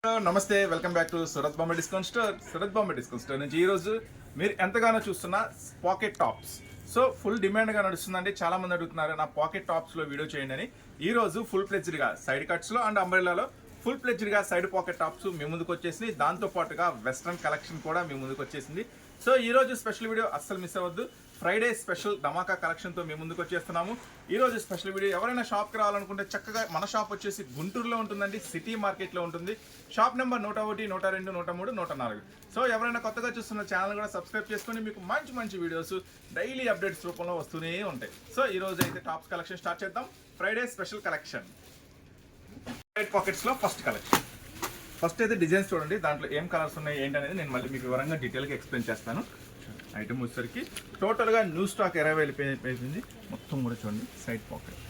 Hello నమస్తే, welcome back to Surat Bombay discount store. Surat Bombay discount store నుంచి ఈరోజు మీరు ఎంతగానో చూస్తున్న పాకెట్ టాప్స్. సో ఫుల్ డిమాండ్గా నడుస్తుందండి. చాలా మంది అడుగుతున్నారు నా పాకెట్ టాప్స్లో వీడియో చేయండి అని. ఈరోజు ఫుల్ ప్లెజ్డ్గా సైడ్ కట్స్లో అండ్ అంబ్రెల్లాలో ఫుల్ ప్లెజ్డ్గా సైడ్ పాకెట్ టాప్స్ మీ ముందుకు వచ్చేసింది. దాంతోపాటుగా వెస్ట్రన్ కలెక్షన్ కూడా మీ ముందుకు వచ్చేసింది. సో ఈరోజు స్పెషల్ వీడియో అస్సలు మిస్ అవ్వద్దు. ఫ్రైడే స్పెషల్ ధమాకా కలెక్షన్తో మీ ముందుకు వచ్చేస్తున్నాము. ఈరోజు స్పెషల్ వీడియో ఎవరైనా షాప్కి రావాలనుకుంటే చక్కగా మన షాప్ వచ్చేసి గుంటూరులో ఉంటుందండి, సిటీ మార్కెట్లో ఉంటుంది. Shop number 101, 102, 103, 104. సో ఎవరైనా కొత్తగా చూస్తున్న ఛానల్ కూడా సబ్స్క్రైబ్ చేసుకొని మీకు మంచి మంచి వీడియోస్ డైలీ అప్డేట్స్ రూపంలో వస్తూనే ఉంటాయి. సో ఈరోజు అయితే టాప్స్ కలెక్షన్ స్టార్ట్ చేద్దాం. ఫ్రైడే స్పెషల్ కలెక్షన్ సైడ్ పాకెట్స్లో ఫస్ట్ కలెక్షన్. ఫస్ట్ అయితే డిజైన్స్ చూడండి, దాంట్లో ఏం కలర్స్ ఉన్నాయి ఏంటి అనేది నేను మళ్ళీ మీకు వివరంగా డీటెయిల్గా ఎక్స్ప్లెయిన్ చేస్తాను. ఐటమ్ వచ్చేసరికి టోటల్గా న్యూ స్టాక్ అరైవ్ అయిపోయింది. మొత్తం కూడా చూడండి సైడ్ పాకెట్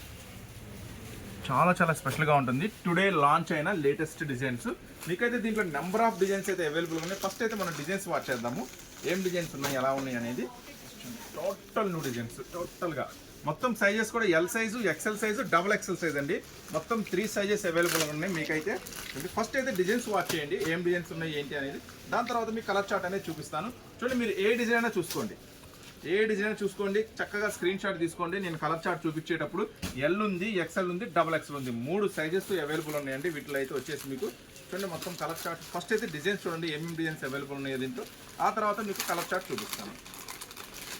చాలా చాలా స్పెషల్గా ఉంటుంది. టుడే లాంచ్ అయిన లేటెస్ట్ డిజైన్స్. మీకైతే దీంట్లో నెంబర్ ఆఫ్ డిజైన్స్ అయితే అవైలబుల్ ఉన్నాయి. ఫస్ట్ అయితే మనం డిజైన్స్ వాచ్ చేద్దాము, ఏం డిజైన్స్ ఉన్నాయి ఎలా ఉన్నాయి అనేది. టోటల్ న్యూ డిజైన్స్, టోటల్గా మొత్తం సైజెస్ కూడా L size, XL size, double XL size అండి. మొత్తం 3 సైజెస్ అవైలబుల్ ఉన్నాయి మీకైతే. ఫస్ట్ అయితే డిజైన్స్ వాచ్ చేయండి, ఏం డిజైన్స్ ఉన్నాయి ఏంటి అనేది. దాని తర్వాత మీకు కలర్ చార్ట్ అనేది చూపిస్తాను. చూడండి, మీరు ఏ డిజైన్ అయినా చూసుకోండి, ఏ డిజైన్ చూసుకోండి, చక్కగా స్క్రీన్ షాట్ తీసుకోండి. నేను కలర్ చార్ట్ చూపించేటప్పుడు ఎల్ ఉంది, ఎక్సెల్ ఉంది, డబుల్ ఎక్సెల్ ఉంది, 3 సైజెస్ అవైలబుల్ ఉన్నాయండి. వీటిలో అయితే వచ్చేసి మీకు చూడండి మొత్తం కలర్ చార్ట్. ఫస్ట్ అయితే డిజైన్స్ చూడండి, ఏమేమి డిజైన్స్ అవైలబుల్ ఉన్నాయో దీంట్లో. ఆ తర్వాత మీకు కలర్ చార్ట్ చూపిస్తాను.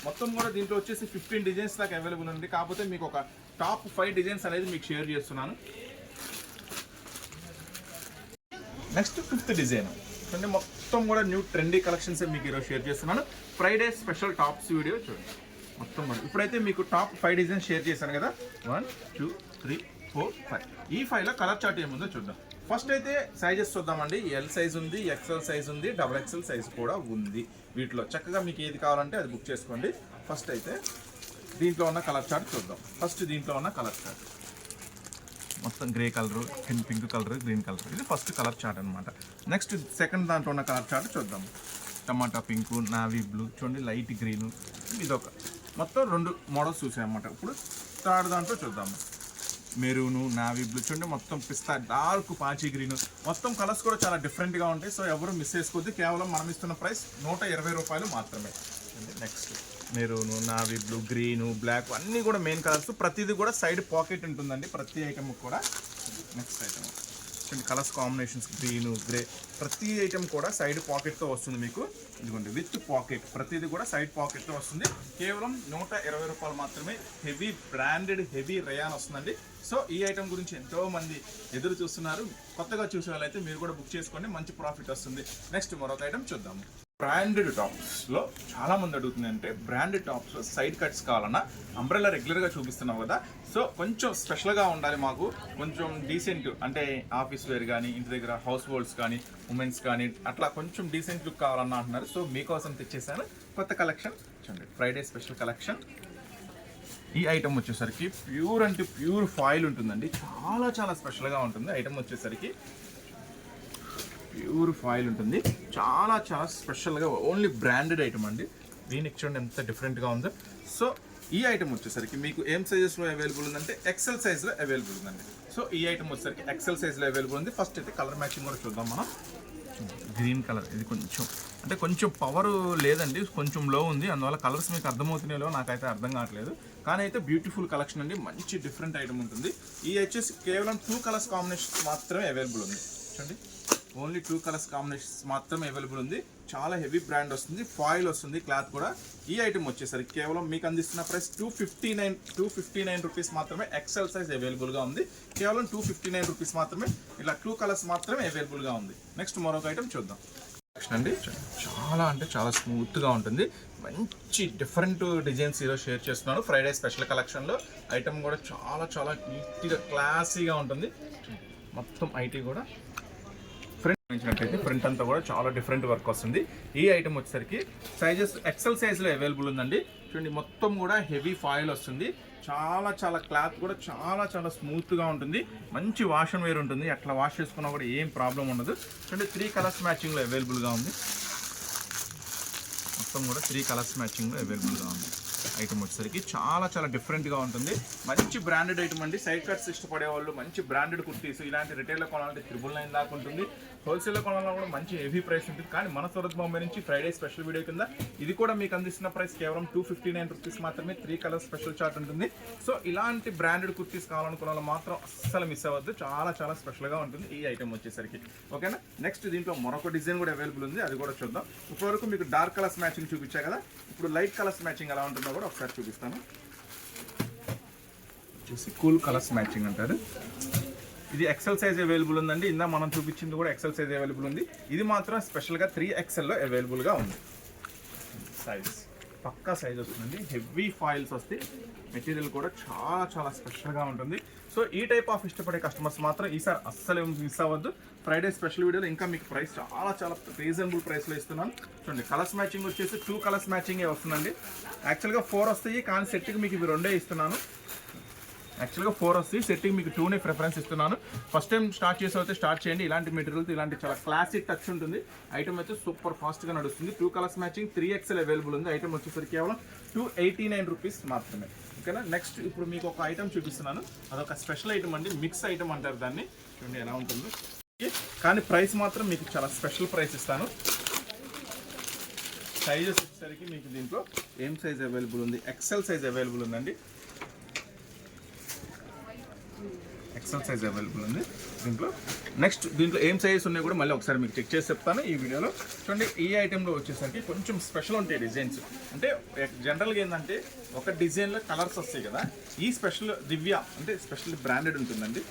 మొత్తం కూడా దీంట్లో వచ్చేసి 15 డిజైన్స్ దాకా అవైలబుల్ ఉంది. కాకపోతే మీకు ఒక టాప్ 5 డిజైన్స్ అనేది మీకు షేర్ చేస్తున్నాను. నెక్స్ట్ 5th డిజైన్ చూడండి, మొత్తం కూడా న్యూ ట్రెండీ కలెక్షన్స్ మీకు ఈరోజు షేర్ చేస్తున్నాను. ఫ్రైడే స్పెషల్ టాప్స్ వీడియో చూడండి మొత్తం కూడా. ఇప్పుడైతే మీకు టాప్ 5 డిజైన్స్ షేర్ చేశాను కదా, 1 2 3 4 5. ఈ 5లో కలర్ చార్ట్ ఏముందో చూద్దాం. ఫస్ట్ అయితే సైజెస్ చూద్దామండి. ఎల్ సైజ్ ఉంది, ఎక్సెల్ సైజ్ ఉంది, డబుల్ ఎక్సెల్ సైజ్ కూడా ఉంది. వీటిలో చక్కగా మీకు ఏది కావాలంటే అది బుక్ చేసుకోండి. ఫస్ట్ అయితే దీంట్లో ఉన్న కలర్ చార్ట్ చూద్దాం. ఫస్ట్ దీంట్లో ఉన్న కలర్ చార్ట్ మొత్తం grey colour, pink colour, green colour. ఇది ఫస్ట్ కలర్ చార్ట్ అనమాట. నెక్స్ట్ సెకండ్ దాంట్లో ఉన్న కలర్ చార్ట్ చూద్దాం. టమాటా పింకు, నావీ బ్లూ, చూడండి లైట్ గ్రీను. ఇదొక మొత్తం 2 మోడల్స్ చూసామన్నమాట. ఇప్పుడు థర్డ్ దాంట్లో చూద్దాము. మెరూను, నావీ బ్లూ, చూడండి మొత్తం పిస్తా, డార్క్ పాచి గ్రీను. మొత్తం కలర్స్ కూడా చాలా డిఫరెంట్గా ఉంటాయి. సో ఎవరు మిస్ చేసుకోవద్దు. కేవలం మనం ఇస్తున్న ప్రైస్ 120 రూపాయలు మాత్రమే. Next maroon, navy blue, green, black అన్నీ కూడా మెయిన్ కలర్స్. ప్రతిదీ కూడా సైడ్ పాకెట్ ఉంటుందండి ప్రతి ఐటమ్ కూడా. నెక్స్ట్ ఐటమ్ చూడండి, కలర్స్ కాంబినేషన్స్ గ్రీను, గ్రే, ప్రతి ఐటమ్ కూడా సైడ్ పాకెట్తో వస్తుంది మీకు. ఇదిగోండి విత్ పాకెట్, ప్రతిదీ కూడా సైడ్ పాకెట్తో వస్తుంది. కేవలం 120 రూపాయలు మాత్రమే. హెవీ బ్రాండెడ్, హెవీ రేయాన్ వస్తుందండి. సో ఈ ఐటమ్ గురించి ఎంతో మంది ఎదురు చూస్తున్నారు. కొత్తగా చూసే వాళ్ళైతే మీరు కూడా బుక్ చేసుకోండి, మంచి ప్రాఫిట్ వస్తుంది. నెక్స్ట్ మరొక ఐటమ్ చూద్దాము. బ్రాండెడ్ టాప్స్లో చాలా మంది అడుగుతుంది అంటే, బ్రాండెడ్ టాప్స్లో సైడ్ కట్స్ కావాలన్నా అంబ్రెల్లా రెగ్యులర్గా చూపిస్తున్నాం కదా, సో కొంచెం స్పెషల్గా ఉండాలి మాకు, కొంచెం డీసెంట్ అంటే ఆఫీస్ వేర్ కానీ, ఇంటి దగ్గర హౌస్ హోల్డ్స్ కానీ, ఉమెన్స్ కానీ అట్లా కొంచెం డీసెంట్ లుక్ కావాలన్నా అంటున్నారు. సో మీకోసం తెచ్చేసాను కొత్త కలెక్షన్. చూడండి ఫ్రైడే స్పెషల్ కలెక్షన్. ఈ ఐటమ్ వచ్చేసరికి ప్యూర్ అంటే ప్యూర్ ఫాయిల్ ఉంటుందండి. చాలా చాలా స్పెషల్గా ఉంటుంది ఐటమ్ వచ్చేసరికి. ప్యూర్ ఫాయిల్ ఉంటుంది, చాలా చాలా స్పెషల్గా ఓన్లీ బ్రాండెడ్ ఐటమ్ అండి. దీనికి చూడండి ఎంత డిఫరెంట్గా ఉందో. సో ఈ ఐటమ్ వచ్చేసరికి మీకు ఏం సైజెస్లో అవైలబుల్ ఉందంటే ఎక్సెల్ సైజ్లో అవైలబుల్ ఉందండి. సో ఈ ఐటమ్ వచ్చేసరికి ఎక్సెల్ సైజ్లో అవైలబుల్ ఉంది. ఫస్ట్ అయితే కలర్ మ్యాచింగ్ కూడా చూద్దాం మనం. గ్రీన్ కలర్, ఇది కొంచెం పవర్ లేదండి, కొంచెం లో ఉంది. అందువల్ల కలర్స్ మీకు అర్థమవుతున్నాయో నాకైతే అర్థం కావట్లేదు. కానీ అయితే బ్యూటిఫుల్ కలెక్షన్ అండి, మంచి డిఫరెంట్ ఐటమ్ ఉంటుంది. ఈ వచ్చేసి కేవలం 2 కలర్స్ కాంబినేషన్స్ మాత్రమే అవైలబుల్ ఉంది. చూడండి ఓన్లీ 2 కలర్స్ కాంబినేషన్స్ మాత్రమే అవైలబుల్ ఉంది. చాలా హెవీ బ్రాండ్ వస్తుంది, ఫాయిల్ వస్తుంది, క్లాత్ కూడా. ఈ ఐటమ్ వచ్చేసరికి కేవలం మీకు అందిస్తున్న ప్రైస్ 259 రూపీస్ మాత్రమే. ఎక్సెల్ సైజ్ అవైలబుల్గా ఉంది. కేవలం 259 రూపీస్ మాత్రమే. ఇలా 2 కలర్స్ మాత్రమే అవైలబుల్గా ఉంది. నెక్స్ట్ మరొక ఐటమ్ చూద్దాం. అండి చాలా అంటే చాలా స్మూత్గా ఉంటుంది, మంచి డిఫరెంట్ డిజైన్స్ ఈరోజు షేర్ చేస్తున్నాను ఫ్రైడే స్పెషల్ కలెక్షన్లో. ఐటమ్ కూడా చాలా చాలా నీట్గా క్లాసీగా ఉంటుంది. మొత్తం ఐటీ కూడా ఫ్రంట్ అంతా కూడా చాలా డిఫరెంట్ వర్క్ వస్తుంది. ఈ ఐటమ్ వచ్చేసరికి సైజెస్ ఎక్సెల్ సైజ్లో అవైలబుల్ ఉందండి. చూడండి మొత్తం కూడా హెవీ ఫాయిల్ వస్తుంది. చాలా చాలా క్లాత్ కూడా చాలా చాలా స్మూత్గా ఉంటుంది. మంచి వాష్ అండ్ వేర్ ఉంటుంది, అట్లా వాష్ చేసుకున్నా కూడా ఏం ప్రాబ్లం ఉండదు. చూడండి 3 కలర్స్ మ్యాచింగ్లో అవైలబుల్గా ఉంది. మొత్తం కూడా 3 కలర్స్ మ్యాచింగ్లో అవైలబుల్గా ఉంది. ఐటమ్ వచ్చేసరికి చాలా చాలా డిఫరెంట్గా ఉంటుంది. మంచి బ్రాండెడ్ ఐటమ్ అండి. సైడ్ కట్స్ ఇష్టపడే వాళ్ళు మంచి బ్రాండెడ్ కుర్తీస్ ఇలాంటి రిటైల్లో కొనాలంటే 999 దాకా ఉంటుంది. హోల్సేల్లో కొనాలన్నా కూడా మంచి హెవీ ప్రైస్ ఉంటుంది. కానీ మన సూరత్ బాంబే నుంచి ఫ్రైడే స్పెషల్ వీడియో కింద ఇది కూడా మీకు అందిస్తున్న ప్రైస్ కేవలం 259 రూపీస్ మాత్రమే. 3 కలర్ స్పెషల్ చార్ట్ ఉంటుంది. సో ఇలాంటి బ్రాండెడ్ కుర్తీస్ కావాలనుకున్న వాళ్ళు మాత్రం అస్సలు మిస్ అవ్వద్దు. చాలా చాలా స్పెషల్గా ఉంటుంది ఈ ఐటమ్ వచ్చేసరికి. ఓకేనా. నెక్స్ట్ దీంట్లో మరొక డిజైన్ కూడా అవైలబుల్ ఉంది, అది కూడా చూద్దాం. ఇప్పటివరకు మీకు డార్క్ కలర్స్ మ్యాచింగ్ చూపించా కదా, ఇప్పుడు లైట్ కలర్స్ మ్యాచింగ్ ఎలా ఉంటుందో కూడా ఒకసారి చూపిస్తాను. వచ్చేసి కూల్ కలర్స్ మ్యాచింగ్ అంటారు. ఇది ఎక్సెల్ సైజ్ అవైలబుల్ ఉందండి. ఇందా మనం చూపించింది కూడా ఎక్సెల్ సైజ్ అవైలబుల్ ఉంది. ఇది మాత్రం స్పెషల్గా 3XLలో అవైలబుల్గా ఉంది. సైజ్ పక్కా సైజ్ వస్తుందండి. హెవీ ఫాయిల్స్ వస్తాయి. మెటీరియల్ కూడా చాలా చాలా స్పెషల్గా ఉంటుంది. సో ఈ టైప్ ఆఫ్ ఇష్టపడే కస్టమర్స్ మాత్రం ఈసారి అస్సలు మిస్ అవ్వద్దు. ఫ్రైడే స్పెషల్ వీడియోలో ఇంకా మీకు ప్రైస్ చాలా చాలా రీజనబుల్ ప్రైస్లో ఇస్తున్నాను. చూడండి కలర్స్ మ్యాచింగ్ వచ్చేసి 2 కలర్స్ మ్యాచింగే వస్తుందండి. యాక్చువల్గా 4 వస్తాయి, కానీ సెట్కి మీకు ఇవి 2 ఇస్తున్నాను. యాక్చువల్గా 4 వస్తాయి, సెట్టింగ్ మీకు 2నే ప్రిఫరెన్స్ ఇస్తున్నాను. ఫస్ట్ టైం స్టార్ట్ చేసి స్టార్ట్ చేయండి. ఇలాంటి మెటీరియల్తో ఇలాంటి చాలా క్లాసిక్ టచ్ ఉంటుంది. ఐటమ్ అయితే సూపర్ ఫాస్ట్గా నడుస్తుంది. 2 కలర్స్ మ్యాచింగ్ 3XL అవైలబుల్ ఉంది. ఐటమ్ వచ్చేసరికి కేవలం 289 రూపీస్ మాత్రమే. ఓకేనా. నెక్స్ట్ ఇప్పుడు మీకు ఒక ఐటమ్ చూపిస్తున్నాను. అదొక స్పెషల్ ఐటమ్ అండి. మిక్స్ ఐటమ్ అంటారు దాన్ని. చూడండి ఎలా ఉంటుందో. కానీ ప్రైస్ మాత్రం మీకు చాలా స్పెషల్ ప్రైస్ ఇస్తాను. సైజెస్ వచ్చేసరికి మీకు దీంట్లో ఏం సైజ్ అవైలబుల్ ఉంది, ఎక్సెల్ సైజ్ అవైలబుల్ ఉందండి. ఎక్సెల్ సైజ్ అవైలబుల్ ఉంది దీంట్లో. నెక్స్ట్ దీంట్లో ఏం సైజెస్ ఉన్నాయో కూడా మళ్ళీ ఒకసారి మీకు చెక్ చేసి చెప్తాను ఈ వీడియోలో. చూడండి ఈ ఐటెంలో వచ్చేసరికి కొంచెం స్పెషల్ ఉంటాయి డిజైన్స్. అంటే జనరల్గా ఏంటంటే ఒక డిజైన్లో కలర్స్ వస్తాయి కదా, ఈ స్పెషల్ దివ్య అంటే స్పెషల్ బ్రాండెడ్ ఉంటుందండి.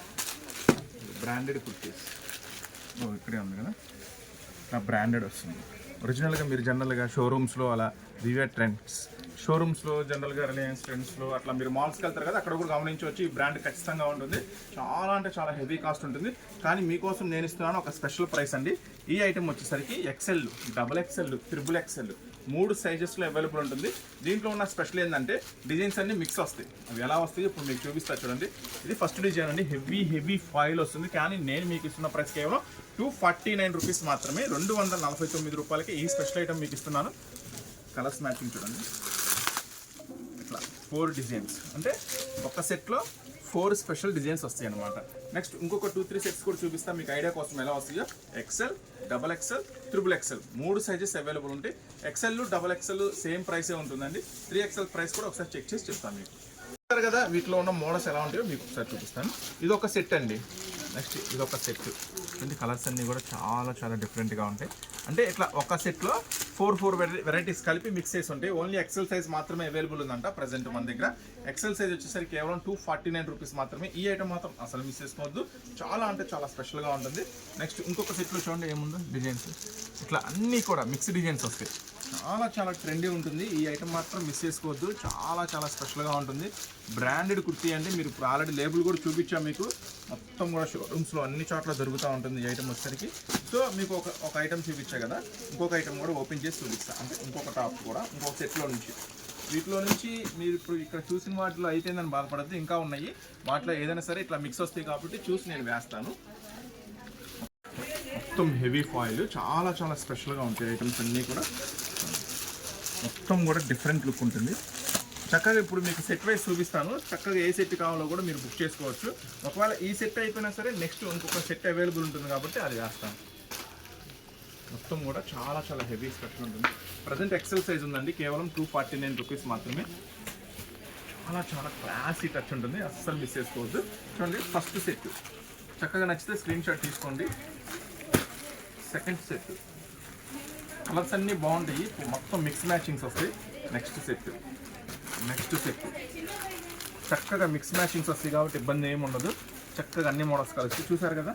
బ్రాండెడ్ కుర్తీస్ ఇక్కడే ఉంది కదా, ఆ బ్రాండెడ్ వస్తుంది. ఒరిజినల్గా మీరు జనరల్గా షోరూమ్స్లో అలా దివ్య ట్రెండ్స్ షోరూమ్స్లో జనరల్గా రిలయన్స్ ట్రెండ్స్లో అట్లా మీరు మాల్స్కి వెళ్తారు కదా, అక్కడ కూడా గమనించవచ్చు. ఈ బ్రాండ్ ఖచ్చితంగా ఉంటుంది. చాలా అంటే చాలా హెవీ కాస్ట్ ఉంటుంది. కానీ మీకోసం నేను ఇస్తున్నాను ఒక స్పెషల్ ప్రైస్ అండి. ఈ ఐటెం వచ్చేసరికి XL, XXL, XXL 3 సైజెస్లో అవైలబుల్ ఉంటుంది. దీంట్లో ఉన్న స్పెషల్ ఏంటంటే డిజైన్స్ అన్ని మిక్స్ వస్తాయి. అవి ఎలా వస్తాయి ఇప్పుడు మీకు చూపిస్తా చూడండి. ఇది ఫస్ట్ డిజైన్ అండి. హెవీ ఫాయిల్ వస్తుంది. కానీ నేను మీకు ఇస్తున్న ప్రైస్ కేవలం 249 రూపీస్ మాత్రమే. 249 రూపాయలకి ఈ స్పెషల్ ఐటమ్ మీకు ఇస్తున్నాను. కలర్స్ మ్యాచింగ్ చూడండి. ఇట్లా 4 డిజైన్స్ అంటే ఒక సెట్లో 4 స్పెషల్ డిజైన్స్ వస్తాయి అనమాట. నెక్స్ట్ ఇంకొక 2-3 సెట్స్ కూడా చూపిస్తా మీకు ఐడియా కోసం ఎలా వస్తాయో. XL, XXL, XXL 3 sizes available ఉంటాయి. XL, XXL సేమ్ ప్రైసే ఉంటుందండి. 3XL ప్రైస్ కూడా ఒకసారి చెక్ చేసి చెప్తాను మీకు. చూస్తారు కదా వీటిలో ఉన్న మోడల్స్ ఎలా ఉంటాయో మీకు ఒకసారి చూపిస్తాను. ఇది ఒక సెట్ అండి. నెక్స్ట్ ఇది ఒక సెట్. ఇది కలర్స్ అన్నీ కూడా చాలా చాలా డిఫరెంట్గా ఉంటాయి. అంటే ఇట్లా ఒక సెట్లో 4 వెరైటీస్ కలిపి మిక్స్ చేసి ఉంటాయి. ఓన్లీ XL సైజ్ మాత్రమే అవైలబుల్ ఉందంట ప్రజెంట్ మన దగ్గర. XL సైజ్ వచ్చేసరికి కేవలం 249 రూపీస్ మాత్రమే. ఈ ఐటమ్ మాత్రం అసలు మిస్ చేసుకోవద్దు. చాలా అంటే చాలా స్పెషల్గా ఉంటుంది. నెక్స్ట్ ఇంకొక సెట్లో చూడండి ఏముందో డిజైన్స్. ఇట్లా అన్నీ కూడా మిక్స్ డిజైన్స్ వస్తాయి. చాలా చాలా ట్రెండీ ఉంటుంది. ఈ ఐటమ్ మాత్రం మిస్ చేసుకోవద్దు. చాలా చాలా స్పెషల్గా ఉంటుంది. బ్రాండెడ్ కుర్తీ అంటే మీరు ఇప్పుడు ఆల్రెడీ లేబుల్ కూడా చూపించాం మీకు. మొత్తం కూడా షోరూమ్స్లో అన్ని చోట్ల దొరుకుతూ ఉంటుంది ఈ ఐటమ్ వచ్చేసరికి. సో మీకు ఒక ఐటమ్ చూపించా కదా, ఇంకొక ఐటమ్ కూడా ఓపెన్ చేసి చూపిస్తాను. అంటే ఇంకొక టాప్ కూడా ఇంకొక సెట్లో నుంచి. వీటిలో నుంచి మీరు ఇప్పుడు ఇక్కడ చూసిన వాటిలో అయితేందని బాధపడద్దు, ఇంకా ఉన్నాయి. వాటిలో ఏదైనా సరే ఇట్లా మిక్స్ వస్తాయి కాబట్టి చూసి నేను వేస్తాను. మొత్తం హెవీ ఫాయిల్ చాలా చాలా స్పెషల్గా ఉంటాయి ఐటమ్స్ అన్నీ కూడా. మొత్తం కూడా డిఫరెంట్ లుక్ ఉంటుంది. చక్కగా ఇప్పుడు మీకు సెట్ వైజ్ చూపిస్తాను. చక్కగా ఏ సెట్ కావాలో కూడా మీరు బుక్ చేసుకోవచ్చు. ఒకవేళ ఈ సెట్ అయిపోయినా సరే నెక్స్ట్ ఇంకొక సెట్ అవైలబుల్ ఉంటుంది కాబట్టి అది వేస్తాను. మొత్తం కూడా చాలా చాలా హెవీ స్పెషల్ ఉంటుంది. ప్రజెంట్ XL సైజ్ ఉందండి. కేవలం 249 రూపీస్ మాత్రమే. చాలా చాలా క్లాసీ టచ్ ఉంటుంది. అస్సలు మిస్ చేసుకోవద్దు. చూడండి ఫస్ట్ సెట్ చక్కగా నచ్చితే స్క్రీన్ షాట్ తీసుకోండి. సెకండ్ సెట్ కలర్స్ అన్నీ బాగుంటాయి. మొత్తం మిక్స్ మ్యాచింగ్స్ వస్తాయి. నెక్స్ట్ సెట్ చక్కగా మిక్స్ మ్యాచింగ్స్ వస్తాయి కాబట్టి ఇబ్బంది ఏమి ఉండదు. చక్కగా అన్ని మోడల్స్ కలిసి చూసారు కదా.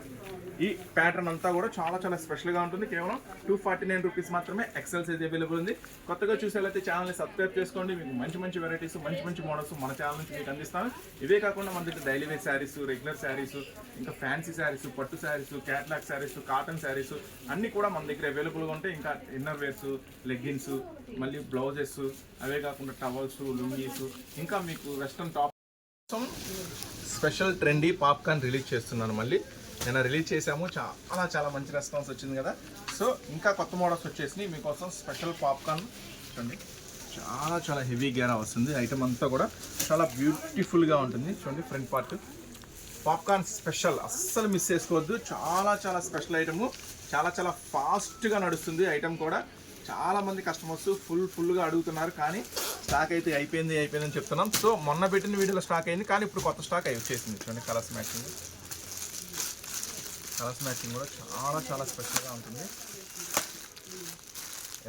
ఈ ప్యాటర్న్ అంతా కూడా చాలా చాలా స్పెషల్గా ఉంటుంది. కేవలం 249 రూపీస్ మాత్రమే. XL సైజ్ అవైలబుల్ ఉంది. కొత్తగా చూసేలైతే ఛానల్ని సబ్స్క్రైబ్ చేసుకోండి. మీకు మంచి మంచి వెరైటీస్ మంచి మోడల్స్ మన ఛానల్ నుంచి మీకు అందిస్తాను. ఇవే కాకుండా మన దగ్గర daily wear saris, regular saris, ఇంకా ఫ్యాన్సీ శారీస్, పట్టు శారీస్, క్యాట్లాగ్ శారీస్, కాటన్ శారీస్ అన్నీ కూడా మన దగ్గర అవైలబుల్గా ఉంటాయి. ఇంకా ఇన్నర్ వేర్స్, లెగ్గిన్స్, మళ్ళీ బ్లౌజెస్, అవే కాకుండా టవల్స్, లుంగీస్, ఇంకా మీకు western top special trendy popcorn release చేస్తున్నాను. మళ్ళీ నేను రిలీజ్ చేసాము. చాలా చాలా మంచి రెస్పాన్స్ వచ్చింది కదా. సో ఇంకా కొత్త మోడల్స్ వచ్చేసినాయి మీకోసం. స్పెషల్ పాప్కార్న్ చూడండి, చాలా చాలా హెవీ గేరా వస్తుంది. ఐటమ్ అంతా కూడా చాలా బ్యూటిఫుల్గా ఉంటుంది. చూడండి ఫ్రంట్ పార్ట్ పాప్కార్న్ స్పెషల్, అస్సలు మిస్ చేసుకోవద్దు. చాలా చాలా స్పెషల్ ఐటము, చాలా చాలా ఫాస్ట్గా నడుస్తుంది ఐటమ్ కూడా. చాలా మంది కస్టమర్స్ ఫుల్గా అడుగుతున్నారు, కానీ స్టాక్ అయితే అయిపోయిందని చెప్తున్నాం. సో మొన్న పెట్టిన వీడియోలో స్టాక్ అయింది, కానీ ఇప్పుడు కొత్త స్టాక్ వచ్చేసింది. చూడండి కలర్స్ మ్యాచింగ్ కూడా చాలా చాలా స్పెషల్గా ఉంటుంది.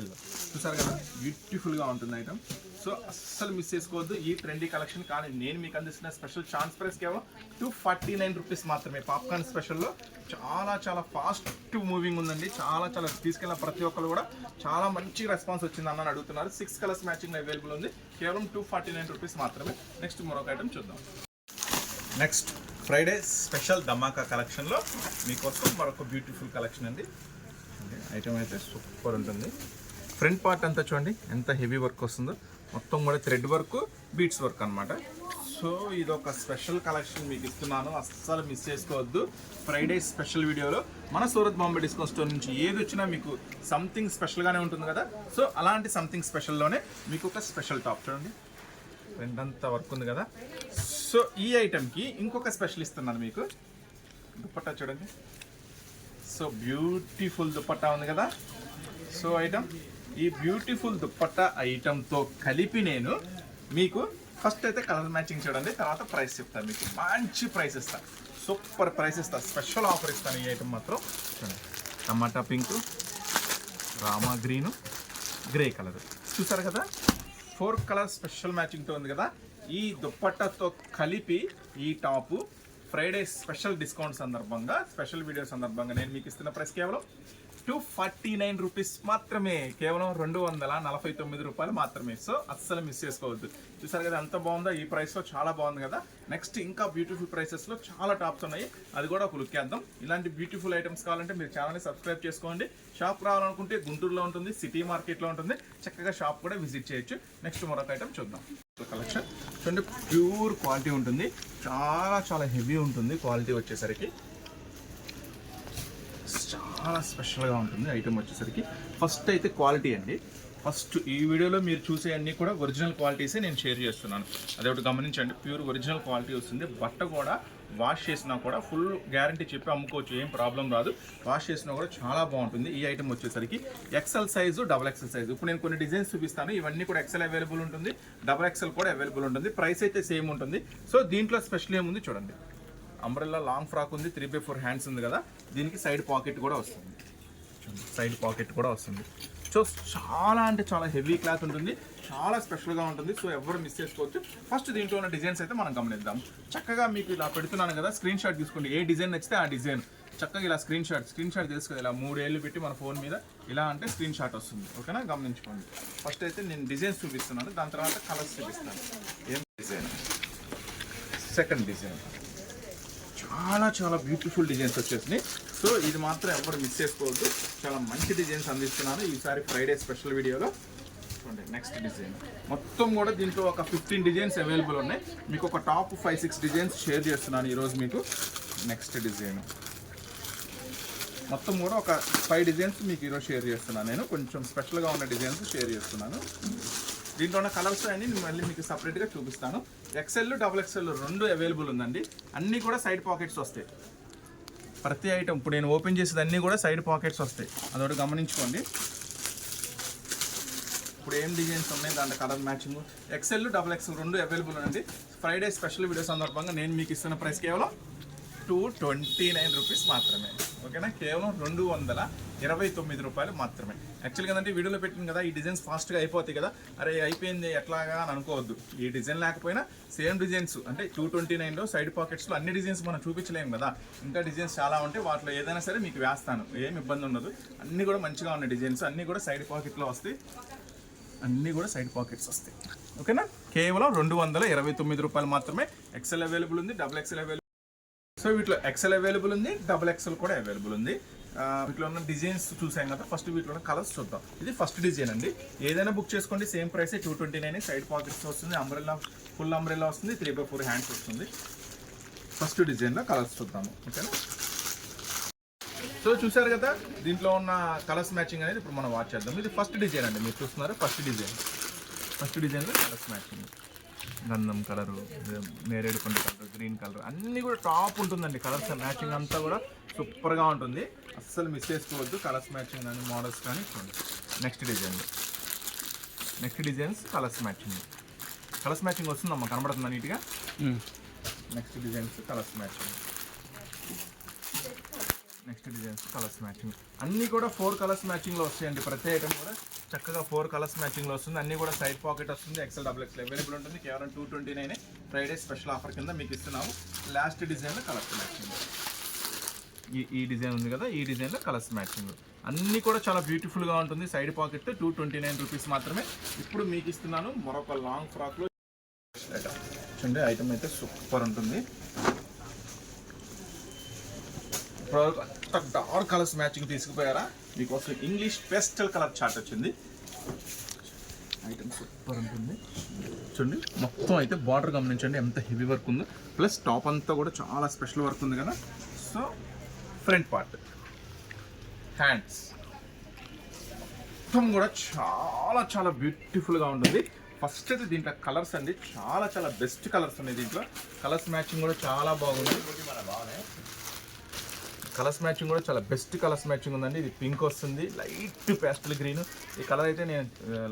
ఎల్లో చూసారు కదా, బ్యూటిఫుల్గా ఉంటుంది ఐటమ్. సో అస్సలు మిస్ చేసుకోవద్దు ఈ ట్రెండీ కలెక్షన్. కానీ నేను మీకు అందిస్తున్న స్పెషల్ ఛాన్స్ ప్రైస్ కేవలం 249 రూపీస్ మాత్రమే. పాప్కార్న్ స్పెషల్లో చాలా చాలా ఫాస్ట్ మూవింగ్ ఉందండి. చాలా చాలా తీసుకెళ్ళిన ప్రతి ఒక్కరు కూడా చాలా మంచి రెస్పాన్స్ వచ్చింది అన్న అడుగుతున్నారు. 6 కలర్స్ మ్యాచింగ్ అవైలబుల్ ఉంది, కేవలం 249 రూపీస్ మాత్రమే. నెక్స్ట్ మరొక ఐటమ్ చూద్దాం. నెక్స్ట్ ఫ్రైడే స్పెషల్ ధమాకా కలెక్షన్లో మీకోసం మరొక బ్యూటిఫుల్ కలెక్షన్ అండి. ఐటమ్ అయితే సూపర్ ఉంటుంది. ఫ్రంట్ పార్ట్ అంతా చూడండి ఎంత హెవీ వర్క్ వస్తుందో, మొత్తం కూడా థ్రెడ్ వర్క్, బీట్స్ వర్క్ అనమాట. సో ఇది ఒక స్పెషల్ కలెక్షన్ మీకు ఇస్తున్నాను, అస్సలు మిస్ చేసుకోవద్దు. ఫ్రైడే స్పెషల్ వీడియోలో మన సూరత్ బాంబే డిస్కౌంట్ స్టోర్ నుంచి ఏది వచ్చినా మీకు సంథింగ్ స్పెషల్గానే ఉంటుంది కదా. సో అలాంటి సంథింగ్ స్పెషల్లోనే మీకు ఒక స్పెషల్ టాప్ చూడండి, రెండంతా వర్క్ ఉంది కదా. సో ఈ ఐటెంకి ఇంకొక స్పెషల్ ఇస్తున్నాను మీకు. దుపట్టా చూడండి, సో బ్యూటిఫుల్ దుపట్టా ఉంది కదా. సో ఐటమ్, ఈ బ్యూటిఫుల్ దుపట్టా ఐటమ్తో కలిపి నేను మీకు ఫస్ట్ అయితే కలర్ మ్యాచింగ్ చూడండి, తర్వాత ప్రైస్ చెప్తాను. మీకు మంచి ప్రైస్ ఇస్తాను, సూపర్ ప్రైస్ ఇస్తాను, స్పెషల్ ఆఫర్ ఇస్తాను. ఈ ఐటమ్ మాత్రం చూడండి, టమాటా pink, Rama green, grey colour చూసారు కదా. 4 కలర్ స్పెషల్ మ్యాచింగ్తో ఉంది కదా. ఈ దుపట్టాతో కలిపి ఈ టాపు ఫ్రైడే స్పెషల్ డిస్కౌంట్ సందర్భంగా, స్పెషల్ వీడియో సందర్భంగా నేను మీకు ఇస్తున్న ప్రైస్ కేవలం 249 రూపీస్ మాత్రమే, కేవలం 249 రూపాయలు మాత్రమే. సో అస్సలు మిస్ చేసుకోవద్దు. చూసారు కదా ఎంత బాగుందో, ఈ ప్రైస్లో చాలా బాగుంది కదా. నెక్స్ట్ ఇంకా బ్యూటిఫుల్ ప్రైసెస్లో చాలా టాప్స్ ఉన్నాయి, అది కూడా ఒక లుక్ వేద్దాం. ఇలాంటి బ్యూటిఫుల్ ఐటమ్స్ కావాలంటే మీరు ఛానల్ని సబ్స్క్రైబ్ చేసుకోండి. షాప్ రావాలనుకుంటే గుంటూరులో ఉంటుంది, సిటీ మార్కెట్లో ఉంటుంది, చక్కగా షాప్ కూడా విజిట్ చేయొచ్చు. నెక్స్ట్ మరొక ఐటమ్ చూద్దాం. కలెక్షన్ చూడండి, ప్యూర్ క్వాలిటీ ఉంటుంది, చాలా చాలా హెవీ ఉంటుంది క్వాలిటీ వచ్చేసరికి. చాలా స్పెషల్గా ఉంటుంది ఐటమ్ వచ్చేసరికి. ఫస్ట్ అయితే క్వాలిటీ అండి. ఫస్ట్ ఈ వీడియోలో మీరు చూసే అన్నీ కూడా ఒరిజినల్ క్వాలిటీసే నేను షేర్ చేస్తున్నాను, అదొకటి గమనించండి. ప్యూర్ ఒరిజినల్ క్వాలిటీ వస్తుంది. బట్ట కూడా వాష్ చేసినా కూడా ఫుల్ గ్యారంటీ చెప్పి అమ్ముకోవచ్చు, ఏం ప్రాబ్లం రాదు. వాష్ చేసినా కూడా చాలా బాగుంటుంది. ఈ ఐటమ్ వచ్చేసరికి XL size, double XL size. ఇప్పుడు నేను కొన్ని డిజైన్స్ చూపిస్తాను, ఇవన్నీ కూడా ఎక్సెల్ అవైలబుల్ ఉంటుంది, డబుల్ ఎక్సెల్ కూడా అవైలబుల్ ఉంటుంది. ప్రైస్ అయితే సేమ్ ఉంటుంది. సో దీంట్లో స్పెషల్ ఏముంది చూడండి, అంబ్రెల్లా లాంగ్ ఫ్రాక్ ఉంది, 3/4 హ్యాండ్స్ ఉంది కదా. దీనికి సైడ్ పాకెట్ కూడా వస్తుంది, సైడ్ పాకెట్ కూడా వస్తుంది. సో చాలా అంటే చాలా హెవీ క్లాత్ ఉంటుంది, చాలా స్పెషల్గా ఉంటుంది. సో ఎవరు మిస్ చేసుకోవచ్చు. ఫస్ట్ దీంట్లో ఉన్న డిజైన్స్ అయితే మనం గమనిద్దాం. చక్కగా మీకు ఇలా పెడుతున్నాను కదా, స్క్రీన్ షాట్ తీసుకోండి. ఏ డిజైన్ నచ్చితే ఆ డిజైన్ చక్కగా ఇలా స్క్రీన్ షాట్ తెలుసు కదా, ఇలా 3 ఏళ్ళు పెట్టి మన ఫోన్ మీద ఇలా అంటే స్క్రీన్ షాట్ వస్తుంది. ఓకేనా, గమనించుకోండి. ఫస్ట్ అయితే నేను డిజైన్స్ చూపిస్తున్నాను, దాని తర్వాత కలర్స్ చూపిస్తాను. ఏం డిజైన్, సెకండ్ డిజైన్, చాలా చాలా బ్యూటిఫుల్ డిజైన్స్ వచ్చేసినాయి. సో ఇది మాత్రం ఎవరు మిస్ చేసుకోవద్దు, చాలా మంచి డిజైన్స్ అందిస్తున్నాను ఈసారి ఫ్రైడే స్పెషల్ వీడియోలో. చూడండి నెక్స్ట్ డిజైన్, మొత్తం కూడా దీంట్లో ఒక 15 డిజైన్స్ అవైలబుల్ ఉన్నాయి. మీకు ఒక టాప్ 5-6 డిజైన్స్ షేర్ చేస్తున్నాను ఈరోజు మీకు. నెక్స్ట్ డిజైన్ మొత్తం కూడా ఒక 5 డిజైన్స్ మీకు ఈరోజు షేర్ చేస్తున్నాను. నేను కొంచెం స్పెషల్గా ఉన్న డిజైన్స్ షేర్ చేస్తున్నాను. దీంట్లో ఉన్న కలర్స్ అన్ని మళ్ళీ మీకు సపరేట్గా చూపిస్తాను. ఎక్సెల్, డబుల్ ఎక్సెల్ 2 అవైలబుల్ ఉందండి. అన్నీ కూడా సైడ్ పాకెట్స్ వస్తాయి. ప్రతి ఐటమ్ ఇప్పుడు నేను ఓపెన్ చేసేది అన్నీ కూడా సైడ్ పాకెట్స్ వస్తాయి, అదొకటి గమనించుకోండి. ఇప్పుడు ఏం డిజైన్స్ ఉన్నాయి, దాంట్లో colour matching. XL, double XL 2 available ఉంది. ఫ్రైడే స్పెషల్ వీడియో సందర్భంగా నేను మీకు ఇస్తున్న ప్రైస్ కేవలం 229 రూపీస్ మాత్రమే. ఓకేనా, కేవలం 229 రూపాయలు మాత్రమే. యాక్చువల్గా ఏంటంటే వీడియోలో పెట్టింది కదా, ఈ డిజైన్స్ ఫాస్ట్గా అయిపోతాయి కదా, అరే అయిపోయింది ఎట్లాగా అని అనుకోవద్దు. ఈ డిజైన్ లేకపోయినా సేమ్ డిజైన్స్ అంటే 229లో సైడ్ పాకెట్స్లో అన్ని డిజైన్స్ మనం చూపించలేము కదా, ఇంకా డిజైన్స్ చాలా ఉంటాయి. వాటిలో ఏదైనా సరే మీకు వేస్తాను, ఏం ఇబ్బంది ఉండదు. అన్నీ కూడా మంచిగా ఉన్న డిజైన్స్, అన్నీ కూడా సైడ్ పాకెట్లో వస్తాయి, అన్నీ కూడా సైడ్ పాకెట్స్ వస్తాయి. ఓకేనా, కేవలం 229 రూపాయలు మాత్రమే. ఎక్సెల్ అవైలబుల్ ఉంది, డబుల్ ఎక్సెల్ అవైలబుల్. సో వీటిలో ఎక్సెల్ అవైలబుల్ ఉంది, డబుల్ ఎక్సెల్ కూడా అవైలబుల్ ఉంది. వీటిలో ఉన్న డిజైన్స్ చూసాం కదా, ఫస్ట్ వీటిలో ఉన్న కలర్స్ చూద్దాం. ఇది ఫస్ట్ డిజైన్ అండి, ఏదైనా బుక్ చేసుకోండి, సేమ్ ప్రైస్ 229. సైడ్ పాకెట్స్ వస్తుంది, అంబ్రెల్లా ఫుల్ అంబ్రెల్లా వస్తుంది, 3/4 హ్యాండ్స్ వస్తుంది. ఫస్ట్ డిజైన్లో కలర్స్ చూద్దాము. ఓకేనా, సో చూసారు కదా దీంట్లో ఉన్న కలర్స్ మ్యాచింగ్ అనేది ఇప్పుడు మనం వాచ్ చేద్దాం. ఇది ఫస్ట్ డిజైన్ అండి, మీరు చూస్తున్నారు ఫస్ట్ డిజైన్. ఫస్ట్ డిజైన్లో కలర్స్ మ్యాచింగ్, గంధం కలరు, నేరేడు పండు కలర్, గ్రీన్ కలర్ అన్నీ కూడా టాప్ ఉంటుందండి. కలర్స్ మ్యాచింగ్ అంతా కూడా సూపర్గా ఉంటుంది, అస్సలు మిస్ చేసుకోవద్దు. కలర్స్ మ్యాచింగ్ కానీ మోడల్స్ కానీ చూడండి. నెక్స్ట్ డిజైన్స్ కలర్స్ మ్యాచింగ్ వస్తుందమ్మా, కనబడుతుందా నీట్గా. నెక్స్ట్ డిజైన్స్ కలర్స్ మ్యాచింగ్ అన్నీ కూడా 4 కలర్స్ మ్యాచింగ్లో వస్తాయండి. ప్రతి ఐటమ్ కూడా చక్కగా 4 కలర్స్ మ్యాచింగ్లో వస్తుంది. అన్నీ కూడా సైడ్ పాకెట్ వస్తుంది, XL XXL అవైలబుల్ ఉంటుంది. కేవలం 229 ఫ్రైడే స్పెషల్ ఆఫర్ కింద మీకు ఇస్తున్నాము. లాస్ట్ డిజైన్లో కలర్స్ మ్యాచింగ్, ఈ డిజైన్ ఉంది కదా, ఈ డిజైన్లో కలర్స్ మ్యాచింగ్ అన్నీ కూడా చాలా బ్యూటిఫుల్గా ఉంటుంది. సైడ్ పాకెట్ 229 రూపీస్ మాత్రమే. ఇప్పుడు మీకు ఇస్తున్నాను మరొక లాంగ్ ఫ్రాక్లో చూడండి. ఐటమ్ అయితే సూపర్ ఉంటుంది. డార్క్ కలర్స్ మ్యాచింగ్ తీసుకుపోయారా, మీకోసం ఇంగ్లీష్ పేస్టల్ కలర్ చార్ట్ వచ్చింది. ఐటమ్ సూపర్ ఉంటుంది చూడండి. మొత్తం అయితే బార్డర్ గమనించండి ఎంత హెవీ వర్క్ ఉందో, ప్లస్ టాప్ అంతా కూడా చాలా స్పెషల్ వర్క్ ఉంది కదా. సో ఫ్రంట్ పార్ట్, హ్యాండ్స్ మొత్తం కూడా చాలా చాలా బ్యూటిఫుల్గా ఉంటుంది. ఫస్ట్ అయితే దీంట్లో కలర్స్ అండి, చాలా చాలా బెస్ట్ కలర్స్ ఉన్నాయి దీంట్లో. కలర్స్ మ్యాచింగ్ కూడా చాలా బాగుంది. కలర్స్ మ్యాచింగ్ కూడా చాలా బెస్ట్ కలర్స్ మ్యాచింగ్ ఉందండి. ఇది పింక్ వస్తుంది, లైట్ పేస్టల్ గ్రీన్. ఈ కలర్ అయితే నేను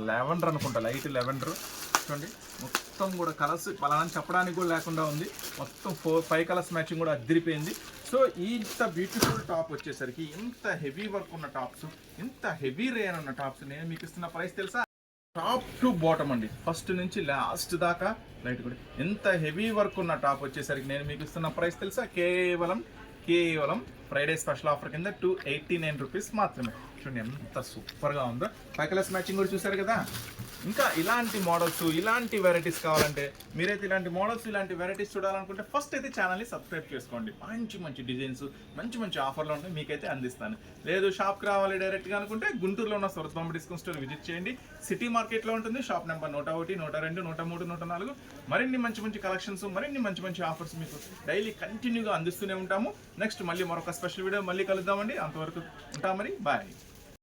లెవెండర్ అనుకుంటా, లైట్ లెవెండర్. చూడండి మొత్తం కూడా కలర్స్ పలానా చెప్పడానికి కూడా లేకుండా ఉంది. మొత్తం 4-5 కలర్స్ మ్యాచింగ్ కూడా అదిరిపోయింది. సో ఇంత బ్యూటిఫుల్ టాప్ వచ్చేసరికి, ఇంత హెవీ వర్క్ ఉన్న టాప్స్, ఇంత హెవీ రేయన్ ఉన్న టాప్స్ నేను మీకు ఇస్తున్న ప్రైస్ తెలుసా? టాప్ టు బాటమ్ అండి, ఫస్ట్ నుంచి లాస్ట్ దాకా లైట్ కూడా ఎంత హెవీ వర్క్ ఉన్న టాప్ వచ్చేసరికి నేను మీకు ఇస్తున్న ప్రైస్ తెలుసా? కేవలం ఫ్రైడే స్పెషల్ ఆఫర్ కింద 289 రూపీస్ మాత్రమే. చూడండి ఎంత సూపర్గా ఉందో. 5 కలర్స్ మ్యాచింగ్ కూడా చూసారు కదా. ఇంకా ఇలాంటి మోడల్స్, ఇలాంటి వెరైటీస్ కావాలంటే, మీరైతే ఇలాంటి మోడల్స్, ఇలాంటి వెరైటీస్ చూడాలనుకుంటే ఫస్ట్ అయితే ఛానల్ని సబ్స్క్రైబ్ చేసుకోండి. మంచి డిజైన్స్, మంచి ఆఫర్లు ఉంటాయి, మీకైతే అందిస్తాను. లేదు షాప్కి రావాలి డైరెక్ట్గా అనుకుంటే గుంటూరులో ఉన్న సొరస్బాంబ డిస్కౌంట్ స్టోర్ విజిట్ చేయండి. సిటీ మార్కెట్లో ఉంటుంది. Shop number 101, 102, 103, 104. మరిన్ని మంచి కలెక్షన్స్, మరిన్ని మంచి ఆఫర్స్ మీకు డైలీ కంటిన్యూగా అందిస్తూనే ఉంటాము. నెక్స్ట్ మళ్ళీ మరొక స్పెషల్ వీడియో మళ్ళీ కలుద్దామండి. అంతవరకు ఉంటామని బాయ్.